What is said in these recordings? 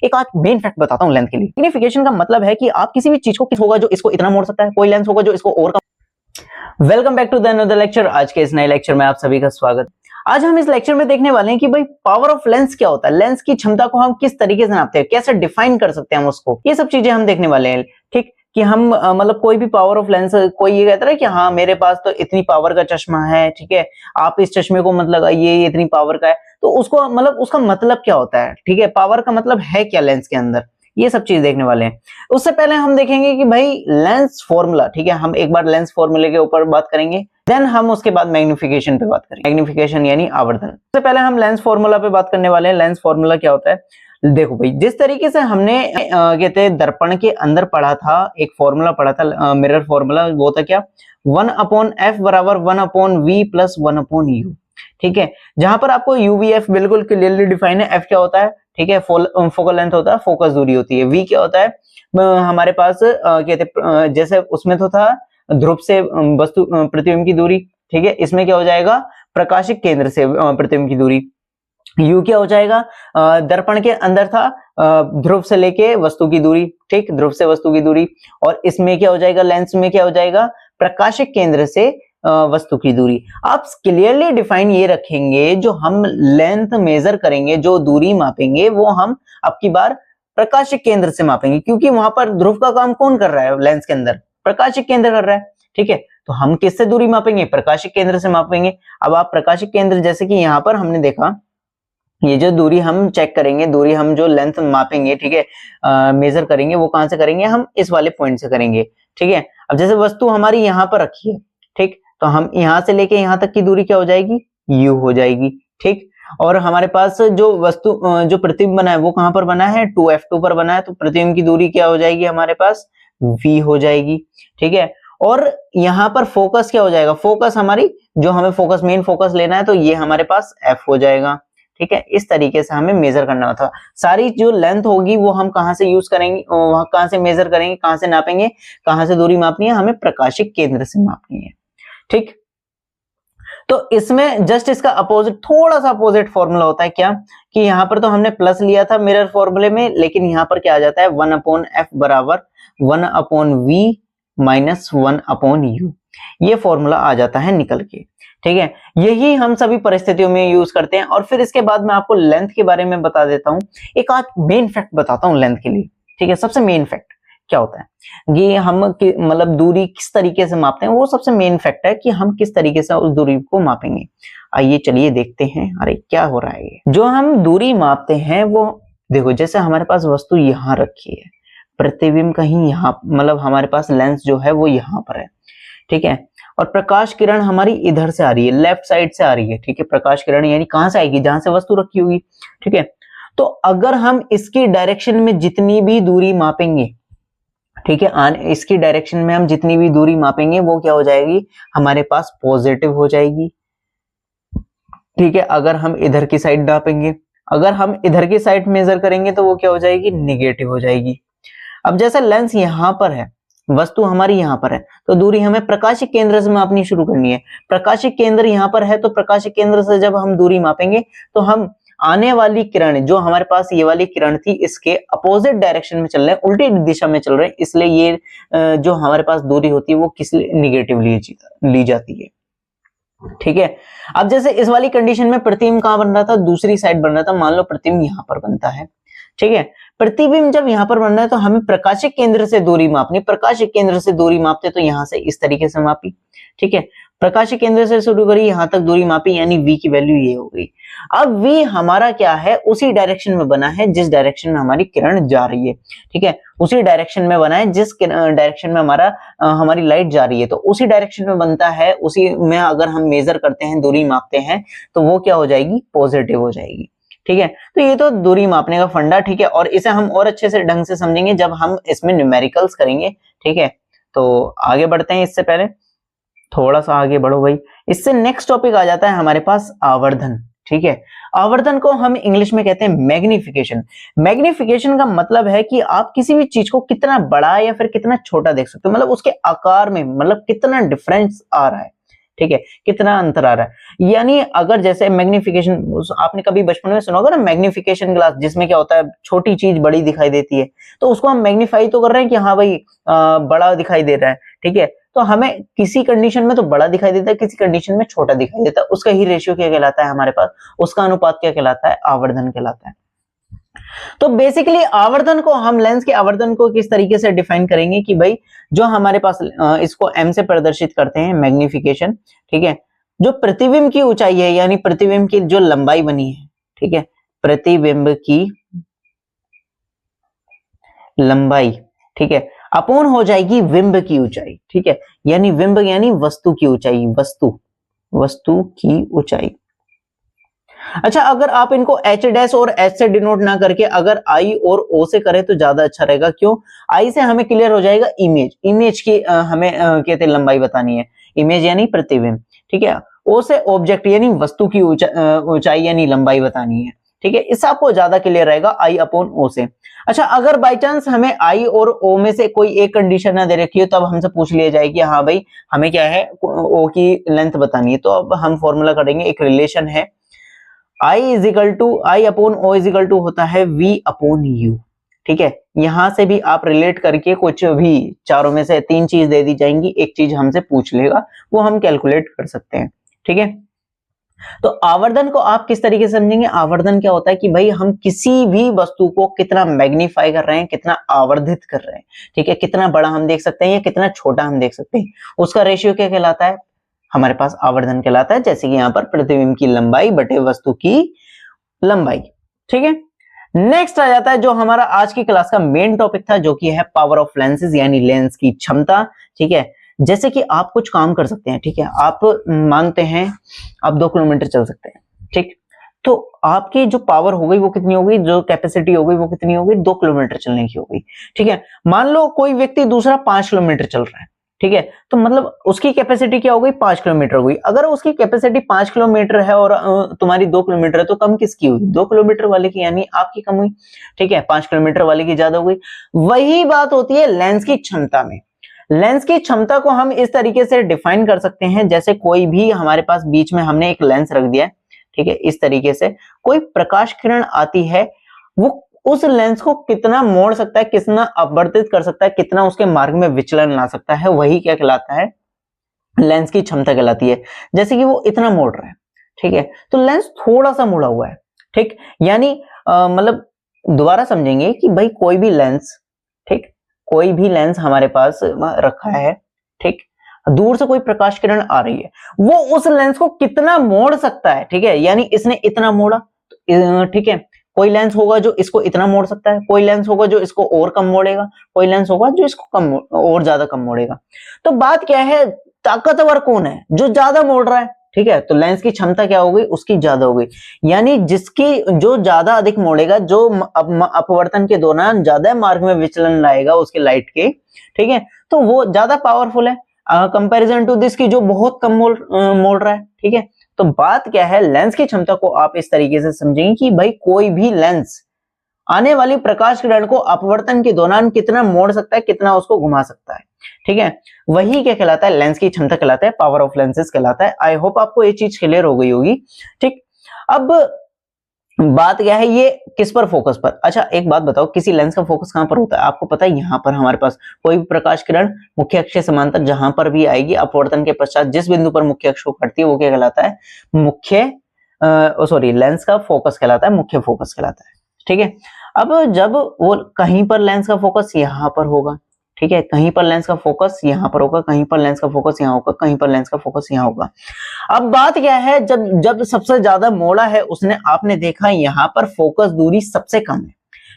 एक आज main fact बताता हूँ लेंथ के लिए। मैग्नीफिकेशन का मतलब है कि आप किसी भी चीज को किस होगा जो इसको इतना मोड़ सकता है, कोई लेंस होगा जो इसको और कम। Welcome back to the another lecture. आज के इस नए लेक्चर में आप सभी का स्वागत। आज हम इस लेक्चर में देखने वाले हैं कि भाई पावर ऑफ लेंस क्या होता है, लेंस की क्षमता को हम किस तरीके से नापते हैं, कैसे डिफाइन कर सकते हैं हम उसको, ये सब चीजें हम देखने वाले हैं। ठीक कि हम मतलब कोई भी पावर ऑफ लेंस, कोई ये कहता है कि हाँ मेरे पास तो इतनी पावर का चश्मा है, ठीक है आप इस चश्मे को मत लगाइए, ये इतनी पावर का है, तो उसको मतलब उसका मतलब क्या होता है, ठीक है पावर का मतलब है क्या लेंस के अंदर, ये सब चीज देखने वाले हैं। उससे पहले हम देखेंगे कि भाई लेंस फॉर्मूला, ठीक है हम एक बार लेंस फॉर्मूले के ऊपर बात करेंगे, देन हम उसके बाद मैग्निफिकेशन पे बात करेंगे। मैग्निफिकेशन यानी आवर्धन। सबसे पहले हम लेंस फॉर्मूला पे बात करने वाले हैं। लेंस फॉर्मूला क्या होता है, देखो भाई जिस तरीके से हमने कहते हैं दर्पण के अंदर पढ़ा था, एक फॉर्मूला पढ़ा था मिरर फॉर्मूला, वो था क्या 1/f बराबर 1/v प्लस 1/u। ठीक है जहां पर आपको यूवीएफ बिल्कुल क्लियरली डिफाइन है। एफ क्या होता है, ठीक है फोकल लेंथ होता है, फोकस दूरी होती है। वी क्या होता है हमारे पास कहते जैसे उसमें तो था ध्रुव से वस्तु प्रतिबिंब की दूरी, ठीक है इसमें क्या हो जाएगा प्रकाशिक केंद्र से प्रतिबिंब की दूरी। यू क्या हो जाएगा दर्पण के अंदर था ध्रुव से लेके वस्तु की दूरी, ठीक ध्रुव से वस्तु की दूरी। और इसमें क्या हो जाएगा लेंस में क्या हो जाएगा प्रकाशिक केंद्र से वस्तु की दूरी। आप क्लियरली डिफाइन ये रखेंगे, जो हम लेंथ मेजर करेंगे, जो दूरी मापेंगे वो हम अब की बार प्रकाशिक केंद्र से मापेंगे, क्योंकि वहां पर ध्रुव का काम कौन कर रहा है लेंस के अंदर, प्रकाशिक केंद्र कर रहा है। ठीक है तो हम किससे दूरी मापेंगे, प्रकाशिक केंद्र से मापेंगे। अब आप प्रकाशिक केंद्र जैसे कि यहाँ पर हमने देखा, ये जो दूरी हम चेक करेंगे, दूरी हम जो लेंथ मापेंगे, ठीक है मेजर करेंगे, वो कहां से करेंगे, हम इस वाले पॉइंट से करेंगे। ठीक है अब जैसे वस्तु हमारी यहाँ पर रखी है, ठीक तो हम यहां से लेके यहां तक की दूरी क्या हो जाएगी u हो जाएगी। ठीक और हमारे पास जो वस्तु जो प्रतिबिंब बना है वो कहां पर बना है 2f2 पर बना है, तो प्रतिबिंब की दूरी क्या हो जाएगी हमारे पास v हो जाएगी। ठीक है और यहाँ पर फोकस क्या हो जाएगा, फोकस हमारी जो हमें फोकस मेन फोकस लेना है, तो ये हमारे पास f हो जाएगा। ठीक है इस तरीके से हमें मेजर करना था। सारी जो लेंथ होगी वो हम कहां से यूज करेंगे, वहां कहां से मेजर करेंगे, कहां से नापेंगे, कहां से दूरी मापनी है, हमें प्रकाशिक केंद्र से मापनी है। ठीक तो इसमें जस्ट इसका अपोजिट, थोड़ा सा अपोजिट फॉर्मूला होता है क्या कि यहां पर तो हमने प्लस लिया था मिरर फॉर्मूले में, लेकिन यहां पर क्या आ जाता है 1/f बराबर 1/v माइनस 1/u, ये फॉर्मूला आ जाता है निकल के। ठीक है यही हम सभी परिस्थितियों में यूज करते हैं। और फिर इसके बाद मैं आपको लेंथ के बारे में बता देता हूं, एक आज मेन फैक्ट बताता हूं लेंथ के लिए। ठीक है सबसे मेन फैक्ट क्या होता है, ये हम मतलब दूरी किस तरीके से मापते हैं, वो सबसे मेन फैक्ट है कि हम किस तरीके से उस दूरी को मापेंगे। आइए चलिए देखते हैं। अरे क्या हो रहा है, ये जो हम दूरी मापते हैं वो देखो, जैसे हमारे पास वस्तु यहाँ रखी है, प्रतिबिंब कहीं यहाँ, मतलब हमारे पास लेंस जो है वो यहाँ पर है। ठीक है और प्रकाश किरण हमारी इधर से आ रही है, लेफ्ट साइड से आ रही है। ठीक है प्रकाश किरण यानी कहां से आएगी, जहां से वस्तु रखी होगी। ठीक है तो अगर हम इसकी डायरेक्शन में जितनी भी दूरी मापेंगे, ठीक है इसकी डायरेक्शन में हम जितनी भी दूरी मापेंगे वो क्या हो जाएगी हमारे पास पॉजिटिव हो जाएगी। ठीक है अगर हम इधर की साइड नापेंगे, अगर हम इधर की साइड मेजर करेंगे तो वो क्या हो जाएगी नेगेटिव हो जाएगी। अब जैसे लेंस यहाँ पर है, वस्तु हमारी यहाँ पर है, तो दूरी हमें प्रकाशिक केंद्र से मापनी शुरू करनी है। प्रकाशिक केंद्र यहाँ पर है, तो प्रकाशिक केंद्र से जब हम दूरी मापेंगे तो हम आने वाली किरण, जो हमारे पास ये वाली किरण थी, इसके अपोजिट डायरेक्शन में चल रहे हैं, उल्टी दिशा में चल रहे हैं, इसलिए ये जो हमारे पास दूरी होती है वो किस लिए निगेटिव ली जाती है। ठीक है अब जैसे इस वाली कंडीशन में प्रतिबिंब कहां बन रहा था, दूसरी साइड बन रहा था। मान लो प्रतिबिंब यहाँ पर बनता है। ठीक है प्रतिबिंब जब यहाँ पर बन रहा है तो हमें प्रकाशिक केंद्र से दूरी मापनी, प्रकाशिक केंद्र से दूरी मापते तो यहाँ से इस तरीके से मापी। ठीक है प्रकाशिक केंद्र से शुरू करी, यहाँ तक दूरी मापी, यानी v की वैल्यू ये हो गई। अब v हमारा क्या है, उसी डायरेक्शन में बना है जिस डायरेक्शन में हमारी किरण जा रही है। ठीक है उसी डायरेक्शन में बना है जिस डायरेक्शन में हमारी लाइट जा रही है, तो उसी डायरेक्शन में बनता है। उसी में अगर हम मेजर करते हैं, दूरी मापते हैं, तो वो क्या हो जाएगी पॉजिटिव हो जाएगी। ठीक है तो ये तो दूरी मापने का फंडा। ठीक है और इसे हम और अच्छे से ढंग से समझेंगे जब हम इसमें न्यूमेरिकल्स करेंगे। ठीक है तो आगे बढ़ते हैं। इससे पहले थोड़ा सा आगे बढ़ो भाई। इससे नेक्स्ट टॉपिक आ जाता है हमारे पास आवर्धन। ठीक है आवर्धन को हम इंग्लिश में कहते हैं मैग्निफिकेशन। मैग्निफिकेशन का मतलब है कि आप किसी भी चीज को कितना बड़ा या फिर कितना छोटा देख सकते हो, मतलब उसके आकार में मतलब कितना डिफरेंस आ रहा है। ठीक है, कितना अंतर आ रहा है। यानी अगर जैसे मैग्निफिकेशन, आपने कभी बचपन में सुना होगा ना मैग्निफिकेशन ग्लास, जिसमें क्या होता है छोटी चीज बड़ी दिखाई देती है, तो उसको हम मैग्नीफाई तो कर रहे हैं कि हाँ भाई बड़ा दिखाई दे रहा है, ठीक है। तो हमें किसी कंडीशन में तो बड़ा दिखाई देता है, किसी कंडीशन में छोटा दिखाई देता है, उसका ही रेशियो क्या कहलाता है हमारे पास, उसका अनुपात क्या कहलाता है, आवर्धन कहलाता है। तो बेसिकली आवर्धन को हम, लेंस के आवर्धन को किस तरीके से डिफाइन करेंगे कि भाई जो हमारे पास इसको m से प्रदर्शित करते हैं मैग्निफिकेशन, ठीक है, जो प्रतिबिंब की ऊंचाई है यानी प्रतिबिंब की जो लंबाई बनी है, ठीक है, प्रतिबिंब की लंबाई, ठीक है, अपोन हो जाएगी बिंब की ऊंचाई, ठीक है, यानी बिंब यानी वस्तु की ऊंचाई, वस्तु की ऊंचाई। अच्छा, अगर आप इनको एच डैश और एच से डिनोट ना करके अगर आई और ओ से करें तो ज्यादा अच्छा रहेगा। क्यों? आई से हमें क्लियर हो जाएगा इमेज की हमें कहते हैं लंबाई बतानी है, इमेज यानी प्रतिबिंब, ठीक है। ओ से ऑब्जेक्ट यानी वस्तु की ऊंचाई यानी लंबाई बतानी है, ठीक है। इस आपको ज्यादा क्लियर रहेगा आई अपॉन ओ से। अच्छा, अगर बाई चांस हमें आई और ओ में से कोई एक कंडीशन ना दे रखी हो, तब हमसे पूछ लिया जाए कि हाँ भाई हमें क्या है, ओ की लेंथ बतानी है, तो अब हम फॉर्मूला करेंगे, एक रिलेशन है I upon O is equal to होता है v अपॉन यू, ठीक है। यहां से भी आप रिलेट करके कुछ भी चारों में से 3 चीज दे दी जाएंगी, एक चीज हमसे पूछ लेगा, वो हम कैलकुलेट कर सकते हैं, ठीक है। तो आवर्धन को आप किस तरीके से समझेंगे? आवर्धन क्या होता है कि भाई हम किसी भी वस्तु को कितना मैग्नीफाई कर रहे हैं, कितना आवर्धित कर रहे हैं, ठीक है, कितना बड़ा हम देख सकते हैं या कितना छोटा हम देख सकते हैं, उसका रेशियो क्या कहलाता है, हमारे पास आवर्धन कहलाता है। जैसे कि यहाँ पर प्रतिबिंब की लंबाई बटे वस्तु की लंबाई, ठीक है। नेक्स्ट आ जाता है जो हमारा आज की क्लास का मेन टॉपिक था, जो कि है पावर ऑफ लेंसेज यानी लेंस की क्षमता, ठीक है। जैसे कि आप कुछ काम कर सकते हैं, ठीक है, आप मानते हैं आप 2 किलोमीटर चल सकते हैं, ठीक, तो आपकी जो पावर हो गई वो कितनी हो गई, जो कैपेसिटी हो गई वो कितनी हो गई, 2 किलोमीटर चलने की हो गई, ठीक है। मान लो कोई व्यक्ति दूसरा 5 किलोमीटर चल रहा है, ठीक है, तो मतलब उसकी कैपेसिटी क्या हो गई, 5 किलोमीटर हो गई। अगर उसकी कैपेसिटी 5 किलोमीटर है और तुम्हारी 2 किलोमीटर है, तो कम किसकी हुई, 2 किलोमीटर वाले की, यानी आपकी कम हुई, ठीक है, 5 किलोमीटर वाले की ज्यादा हो गई। वही बात होती है लेंस की क्षमता में। लेंस की क्षमता को हम इस तरीके से डिफाइन कर सकते हैं, जैसे कोई भी हमारे पास बीच में हमने एक लेंस रख दिया है, ठीक है, इस तरीके से कोई प्रकाश किरण आती है, वो उस लेंस को कितना मोड़ सकता है, कितना अपवर्तित कर सकता है, कितना उसके मार्ग में विचलन ला सकता है, वही क्या कहलाता है, लेंस की क्षमता कहलाती है। जैसे कि वो इतना मोड़ रहा है, ठीक है, तो लेंस थोड़ा सा मुड़ा हुआ है, ठीक, यानी मतलब दोबारा समझेंगे कि भाई कोई भी लेंस, ठीक, कोई भी लेंस हमारे पास रखा है, ठीक, दूर से कोई प्रकाश किरण आ रही है, वो उस लेंस को कितना मोड़ सकता है, ठीक है, यानी इसने इतना मोड़ा, ठीक है, कोई लेंस होगा जो इसको इतना मोड़ सकता है, कोई लेंस होगा जो इसको और कम मोड़ेगा, कोई लेंस होगा जो इसको कम और ज्यादा कम मोड़ेगा। तो बात क्या है, ताकतवर कौन है, जो ज्यादा मोड़ रहा है, ठीक है, तो लेंस की क्षमता क्या हो गई, उसकी ज्यादा हो गई, यानी जिसकी जो ज्यादा अधिक मोड़ेगा, जो अपवर्तन के दौरान ज्यादा मार्ग में विचलन लाएगा उसके लाइट के, ठीक है, तो वो ज्यादा पावरफुल है कंपैरिजन टू दिस की जो बहुत कम मोड़ रहा है, ठीक है। तो बात क्या है, लेंस की क्षमता को आप इस तरीके से समझेंगे कि भाई कोई भी लेंस आने वाली प्रकाश किरण को अपवर्तन के दौरान कितना मोड़ सकता है, कितना उसको घुमा सकता है, ठीक है, वही क्या कहलाता है, लेंस की क्षमता कहलाता है, पावर ऑफ लेंसेज कहलाता है। आई होप आपको ये चीज क्लियर हो गई होगी, ठीक। अब बात क्या है, ये किस पर फोकस पर, अच्छा एक बात बताओ, किसी लेंस का फोकस कहां पर होता है, आपको पता है, यहाँ पर हमारे पास कोई भी प्रकाश किरण मुख्य अक्ष के समांतर जहां पर भी आएगी, अपवर्तन के पश्चात जिस बिंदु पर मुख्य अक्ष को काटती है वो क्या कहलाता है, लेंस का फोकस कहलाता है, मुख्य फोकस कहलाता है, ठीक है। अब जब वो कहीं पर लेंस का फोकस यहाँ पर होगा, ठीक है, कहीं पर लेंस का फोकस यहाँ पर होगा, कहीं पर लेंस का फोकस यहाँ होगा, कहीं पर लेंस का फोकस यहाँ होगा। अब बात क्या है, जब सबसे ज्यादा मोड़ा है उसने, आपने देखा यहाँ पर फोकस दूरी सबसे कम है,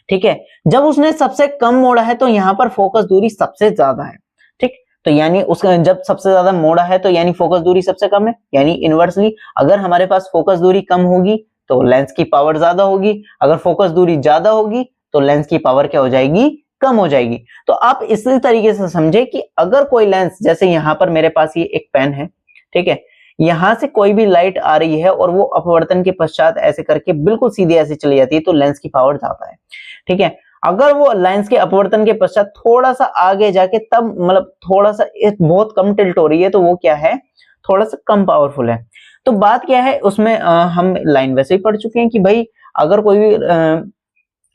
ठीक है, जब उसने सबसे कम मोड़ा है तो यहाँ पर फोकस दूरी सबसे ज्यादा है, ठीक, तो यानी उसका जब सबसे ज्यादा मोड़ा है तो यानी फोकस दूरी सबसे कम है, यानी इनवर्सली अगर हमारे पास फोकस दूरी कम होगी तो लेंस की पावर ज्यादा होगी, अगर फोकस दूरी ज्यादा होगी तो लेंस की पावर क्या हो जाएगी, कम हो जाएगी। तो आप इसी तरीके से समझे कि अगर कोई लेंस, जैसे यहाँ पर मेरे पास ये एक पेन है, ठीक है, यहां से कोई भी लाइट आ रही है और वो अपवर्तन के पश्चात ऐसे करके बिल्कुल सीधे ऐसे चली जाती है, तो लेंस की पावर ज्यादा है, ठीक है। अगर वो लेंस के अपवर्तन के पश्चात थोड़ा सा आगे जाके तब मतलब थोड़ा सा बहुत कम टिल्ट हो रही है, तो वो क्या है, थोड़ा सा कम पावरफुल है। तो बात क्या है उसमें हम लाइन वैसे ही पढ़ चुके हैं कि भाई अगर कोई भी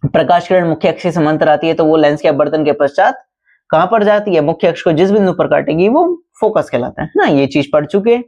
प्रकाश किरण मुख्य अक्ष से समांतर आती है तो वो लेंस के अपवर्तन के पश्चात कहां पर जाती है, मुख्य अक्ष को जिस बिंदु पर काटेगी वो फोकस कहलाता है ना, ये चीज पढ़ चुके हैं।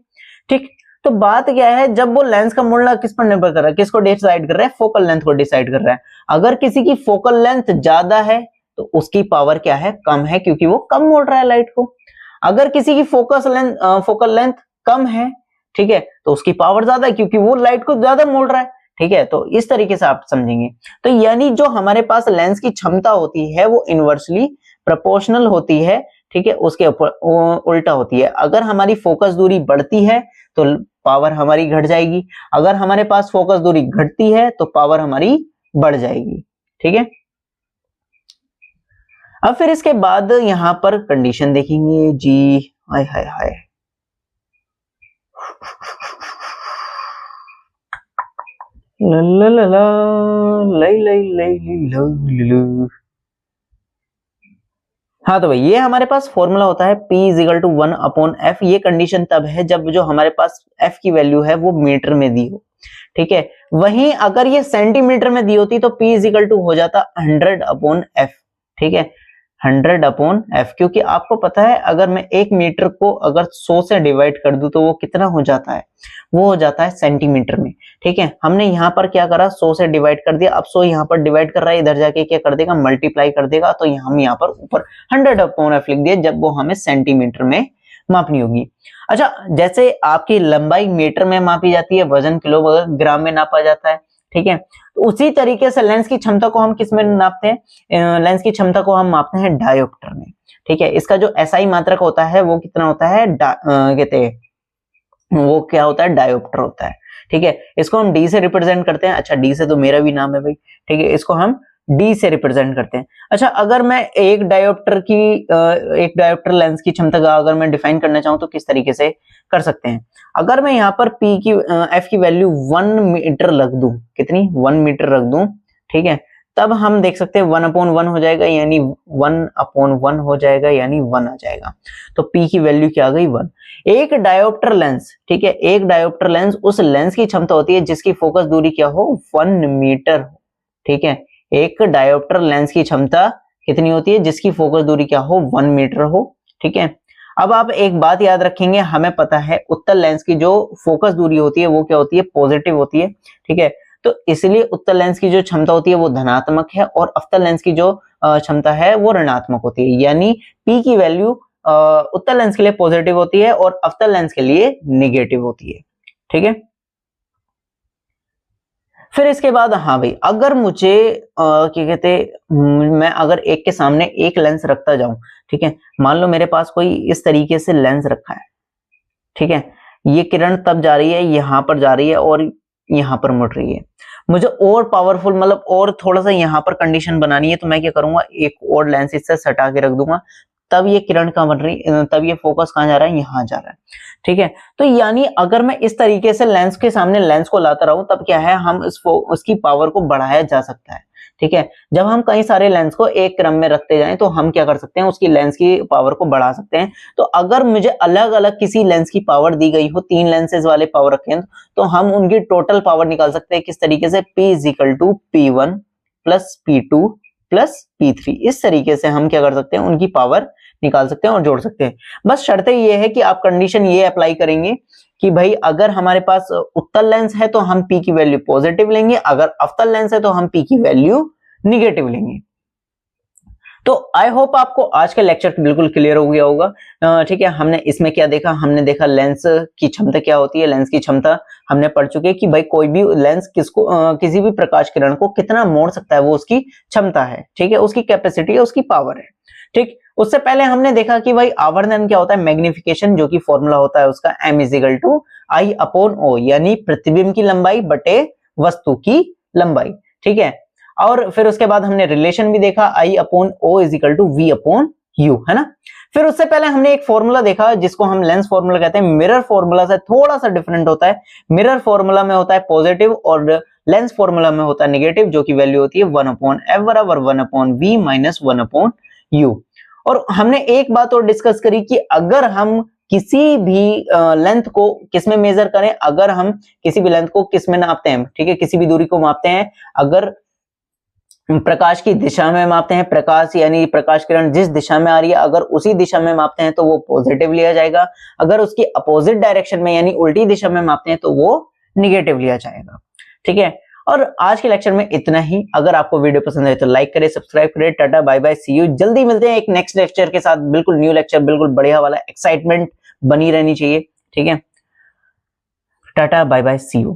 ठीक, तो बात क्या है, जब वो लेंस का मुड़ना किस पर निर्भर कर रहा है, किसको डिसाइड कर रहा है, फोकल लेंथ को डिसाइड कर रहा है। अगर किसी की फोकल लेंथ ज्यादा है तो उसकी पावर क्या है, कम है, क्योंकि वो कम मोड़ रहा है लाइट को। अगर किसी की फोकल लेंथ कम है, ठीक है, तो उसकी पावर ज्यादा है क्योंकि वो लाइट को ज्यादा मोड़ रहा है। ठीक है, तो इस तरीके से आप समझेंगे। तो यानी जो हमारे पास लेंस की क्षमता होती है वो इनवर्सली प्रोपोर्शनल होती है, ठीक है, उसके उल्टा होती है। अगर हमारी फोकस दूरी बढ़ती है तो पावर हमारी घट जाएगी, अगर हमारे पास फोकस दूरी घटती है तो पावर हमारी बढ़ जाएगी। ठीक है, अब फिर इसके बाद यहां पर कंडीशन देखेंगे जी। हाय हाय हाय, ला ला ला ला, लाई लाई लाई लाई। हाँ तो भाई ये हमारे पास फॉर्मूला होता है P इजिकल टू 1/f। ये कंडीशन तब है जब जो हमारे पास f की वैल्यू है वो मीटर में दी हो। ठीक है, वहीं अगर ये सेंटीमीटर में दी होती तो P इजिकल टू हो जाता 100/f। ठीक है, 100/f, क्योंकि आपको पता है अगर मैं 1 मीटर को अगर 100 से डिवाइड कर दूं तो वो कितना हो जाता है, वो हो जाता है सेंटीमीटर में। ठीक है, हमने यहाँ पर क्या करा, 100 से डिवाइड कर दिया। अब 100 यहाँ पर डिवाइड कर रहा है, इधर जाके क्या कर देगा, मल्टीप्लाई कर देगा। तो हम यहाँ पर ऊपर 100/f लिख दिया जब वो हमें सेंटीमीटर में मापनी होगी। अच्छा, जैसे आपकी लंबाई मीटर में मापी जाती है, वजन किलोग्राम में नापा जाता है। ठीक है, तो उसी तरीके से लेंस की क्षमता को हम किस में नापते हैं, लेंस की क्षमता को हम मापते हैं डायोप्टर में। ठीक है, इसका जो एसआई मात्रक होता है वो कितना होता है, कहते हैं वो क्या होता है, डायोप्टर होता है। ठीक है, इसको हम डी से रिप्रेजेंट करते हैं। अच्छा, डी से तो मेरा भी नाम है भाई। ठीक है, इसको हम डी से रिप्रेजेंट करते हैं। अच्छा, अगर मैं एक डायोप्टर लेंस की क्षमता का अगर मैं डिफाइन करना चाहूं तो किस तरीके से कर सकते हैं। अगर मैं यहाँ पर एफ की वैल्यू 1 मीटर रख दूं, कितनी, 1 मीटर रख दूं, ठीक है, तब हम देख सकते हैं 1/1 हो जाएगा, यानी 1/1 हो जाएगा, यानी 1 आ जाएगा। तो P की वैल्यू क्या आ गई, 1। एक डायोप्टर लेंस, ठीक है, एक डायोप्टर लेंस उस लेंस की क्षमता होती है जिसकी फोकस दूरी क्या हो, 1 मीटर हो। ठीक है, एक डायोप्टर लेंस की क्षमता कितनी होती है, जिसकी फोकस दूरी क्या हो, 1 मीटर हो। ठीक है, अब आप एक बात याद रखेंगे, हमें पता है उत्तल लेंस की जो फोकस दूरी होती है वो क्या होती है, पॉजिटिव होती है। ठीक है, तो इसलिए उत्तल लेंस की जो क्षमता होती है वो धनात्मक है और अवतल लेंस की जो क्षमता है वो ऋणात्मक होती है। यानी P की वैल्यू उत्तल लेंस के लिए पॉजिटिव होती है और अवतल लेंस के लिए निगेटिव होती है। ठीक है, फिर इसके बाद हाँ भाई, अगर मुझे क्या कहते, मैं अगर एक के सामने एक लेंस रखता जाऊं, ठीक है, मान लो मेरे पास कोई इस तरीके से लेंस रखा है। ठीक है, ये किरण तब जा रही है, यहां पर जा रही है और यहां पर मुड़ रही है। मुझे और पावरफुल, मतलब और थोड़ा सा यहां पर कंडीशन बनानी है, तो मैं क्या करूंगा, एक और लेंस इससे सटा के रख दूंगा, तब ये किरण कहां बन रही, तब ये फोकस कहां जा रहा है, यहां जा रहा है। ठीक है, तो यानी अगर मैं इस तरीके से लेंस के सामने लेंस को लाता रहूं तब क्या है, हम उसकी पावर को बढ़ाया जा सकता है। ठीक है, जब हम कई सारे लेंस को एक क्रम में रखते जाएं तो हम क्या कर सकते हैं, उसकी लेंस की पावर को बढ़ा सकते हैं। तो अगर मुझे अलग अलग किसी लेंस की पावर दी गई हो, 3 लेंसेज वाले पावर रखे हैं, तो हम उनकी टोटल पावर निकाल सकते हैं किस तरीके से, P is equal to P1 plus P2 plus P3। इस तरीके से हम क्या कर सकते हैं, उनकी पावर निकाल सकते हैं और जोड़ सकते हैं। बस शर्त ये है कि आप कंडीशन ये अप्लाई करेंगे कि भाई अगर हमारे पास उत्तल लेंस है तो हम P की वैल्यू पॉजिटिव लेंगे, अगर अवतल लेंस है तो हम P की वैल्यू निगेटिव लेंगे। तो आई होप आपको आज का लेक्चर बिल्कुल क्लियर हो गया होगा। ठीक है, हमने इसमें क्या देखा, हमने देखा लेंस की क्षमता क्या होती है। लेंस की क्षमता हमने पढ़ चुके हैं कि भाई कोई भी लेंस किसी भी प्रकाश किरण को कितना मोड़ सकता है, वो उसकी क्षमता है। ठीक है, उसकी कैपेसिटी है, उसकी पावर है। ठीक, उससे पहले हमने देखा कि भाई आवर्धन क्या होता है, मैग्निफिकेशन, जो कि फॉर्मूला होता है उसका M इजिकल टू I/O, यानी प्रतिबिंब की लंबाई बटे वस्तु की लंबाई। ठीक है, और फिर उसके बाद हमने रिलेशन भी देखा, I/O इजिकल टू V/U, है ना। फिर उससे पहले हमने एक फॉर्मूला देखा जिसको हम लेंस फॉर्मूला कहते हैं। मिरर फॉर्मूला से थोड़ा सा डिफरेंट होता है। मिरर फॉर्मूला में होता है पॉजिटिव और लेंस फॉर्मूला में होता है निगेटिव, जो की वैल्यू होती है 1/f बराबर 1/v माइनस 1/u। और हमने एक बात और डिस्कस करी कि अगर हम किसी भी लेंथ को किस में मेजर करें, अगर हम किसी भी लेंथ को किस में नापते हैं, ठीक है, किसी भी दूरी को मापते हैं, अगर प्रकाश की दिशा में मापते हैं, प्रकाश यानी प्रकाश किरण जिस दिशा में आ रही है अगर उसी दिशा में मापते हैं तो वो पॉजिटिव लिया जाएगा, अगर उसकी अपोजिट डायरेक्शन में यानी उल्टी दिशा में मापते हैं तो वो निगेटिव लिया जाएगा। ठीक है, और आज के लेक्चर में इतना ही। अगर आपको वीडियो पसंद आए तो लाइक करें, सब्सक्राइब करें। Tata bye bye, see you. जल्दी मिलते हैं एक नेक्स्ट लेक्चर के साथ, बिल्कुल न्यू लेक्चर, बिल्कुल बढ़िया वाला, एक्साइटमेंट बनी रहनी चाहिए। ठीक है, tata bye bye, see you.